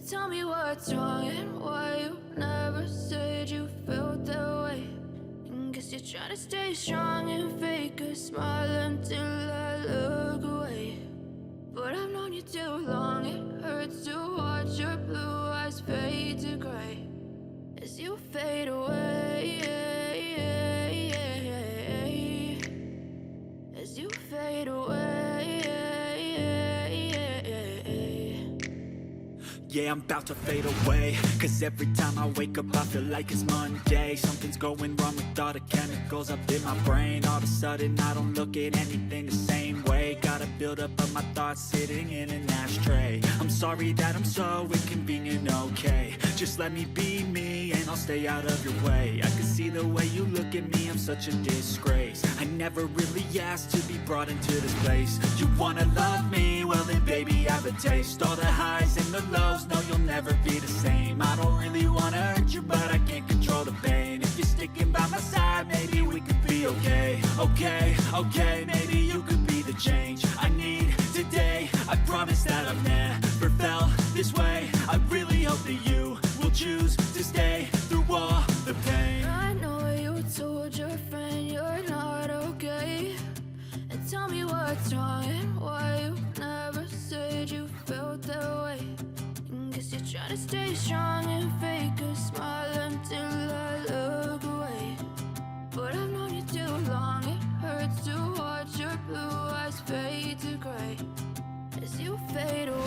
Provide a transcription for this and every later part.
Tell me what's wrong and why you never said you felt that way. And guess you're trying to stay strong and fake a smile until I look away. But I've known you too long, it hurts to watch your blue eyes fade to gray as you fade away. As you fade away. Yeah, I'm about to fade away, cause every time I wake up I feel like it's Monday. Something's going wrong with all the chemicals up in my brain. All of a sudden I don't look at anything the same way. Gotta build up of my thoughts sitting in an ashtray. I'm sorry that I'm so inconvenient, okay. Just let me be me and I'll stay out of your way. I can see the way you look at me, I'm such a disgrace. I never really asked to be brought into this place. You wanna love me? Well then baby have a taste. All the highs and the lows, no you'll never be the same. I don't really wanna hurt you but I can't control the pain. If you're sticking by my side, maybe we could be okay. Okay, maybe you could be the change I need today. I promise that I've never felt this way. I really hope that you will choose to stay through all the pain. I know you told your friend you're not okay. And tell me what's wrong and why you never said you felt that way. And guess you're trying to stay strong and fake a smile until I look away. But I've known you too long, it hurts to watch your blue eyes fade to gray as you fade away.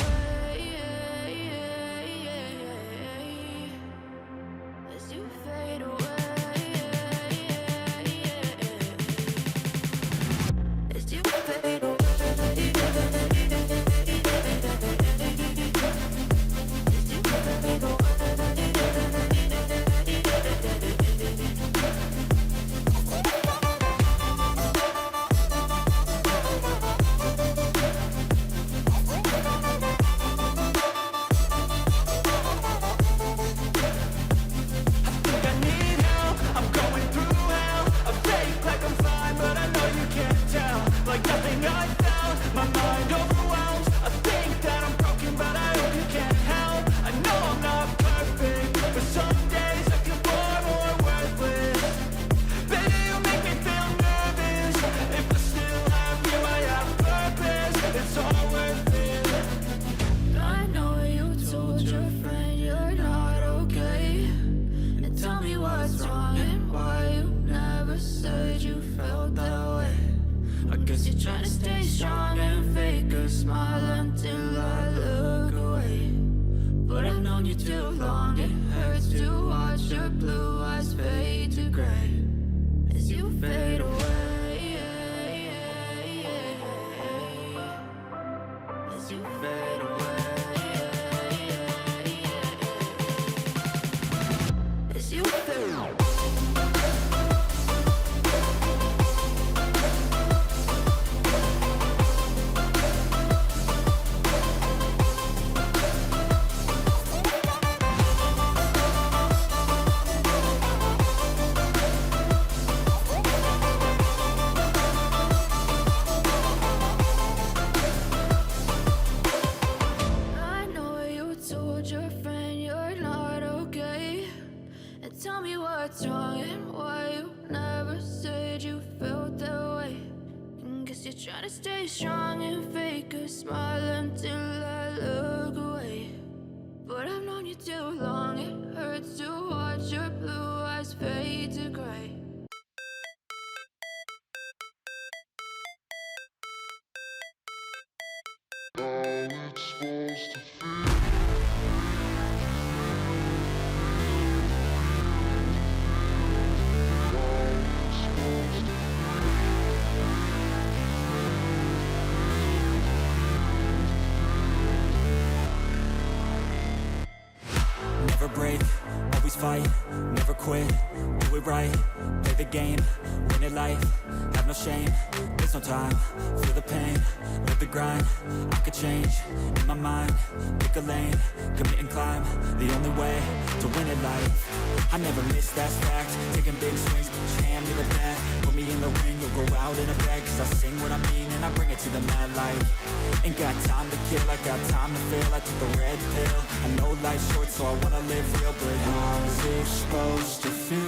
As you fade away. As you fade away. Try to stay strong and fake a smile until I look away. But I've known you too long, it hurts to watch your blue eyes fade to gray. Never break, always fight, never quit, do it right, play the game, win it life, have no shame, there's no time, feel the pain, live the grind, I could change, in my mind, pick a lane, commit and climb, the only way to win it life, I never miss, that's fact, taking big swings, put your hand to the bat, put me in the ring, you'll go out in a bag, cause I sing what I mean and I bring it to the mad light, ain't got time to kill, I got time to feel, I took the red pill, I I know life's short, so I wanna live real, but how's it supposed to feel?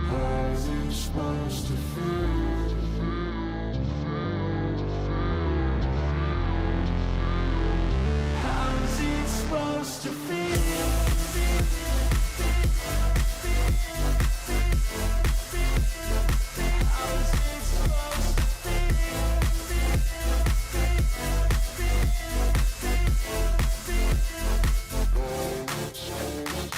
How's it supposed to feel? How's it supposed to feel?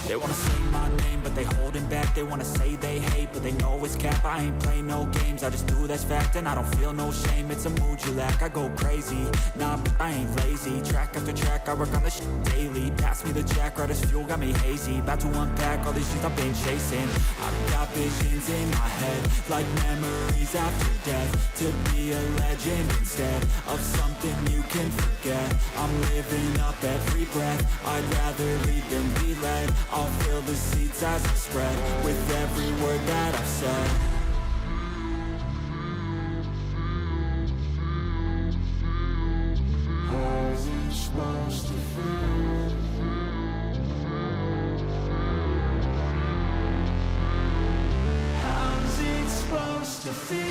They wanna say my name, but they holding back. They wanna say they hate, but they know it's cap. I ain't play no games, I just do that's fact. And I don't feel no shame, it's a mood you lack. I go crazy, nah, I ain't lazy. Track after track, I work on this shit daily. Pass me the jack, right as fuel, got me hazy. About to unpack all these shit I've been chasing. I've got visions in my head, like memories after death. To be a legend instead of something you can forget. I'm living up every breath, I'd rather lead than be led. I'll fill the seats as I spread with every word that I've said. How's it supposed to feel? How's it supposed to feel?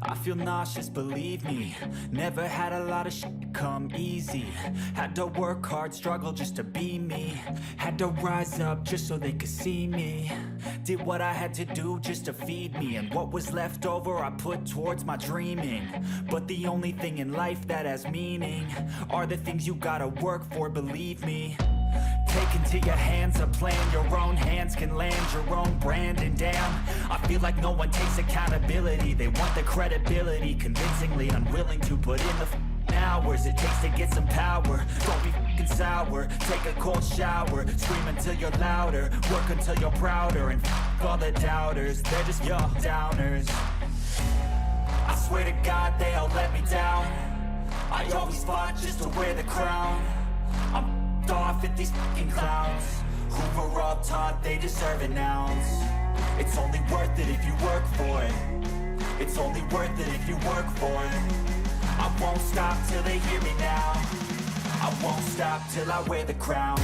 I feel nauseous, believe me. Never had a lot of shit come easy. Had to work hard, struggle just to be me. Had to rise up just so they could see me. Did what I had to do just to feed me. And what was left over I put towards my dreaming. But the only thing in life that has meaning are the things you gotta work for, believe me. Take into your hands a plan, your own hands can land your own brand. And damn, I feel like no one takes accountability. They want the credibility, convincingly unwilling to put in the hours it takes to get some power. Don't be fucking sour, take a cold shower. Scream until you're louder, work until you're prouder. And all the doubters, they're just your downers. I swear to God they all let me down. I always fought just to wear the crown. I'm off at these fucking clowns who were all taught they deserve an ounce. It's only worth it if you work for it. It's only worth it if you work for it. I won't stop till they hear me now. I won't stop till I wear the crown.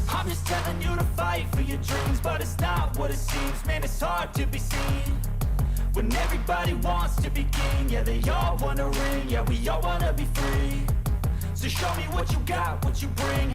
I'm just telling you to fight for your dreams, but it's not what it seems. Man, it's hard to be seen when everybody wants to be king. Yeah, they all wanna ring, yeah, we all wanna be free. So show me what you got, what you bring.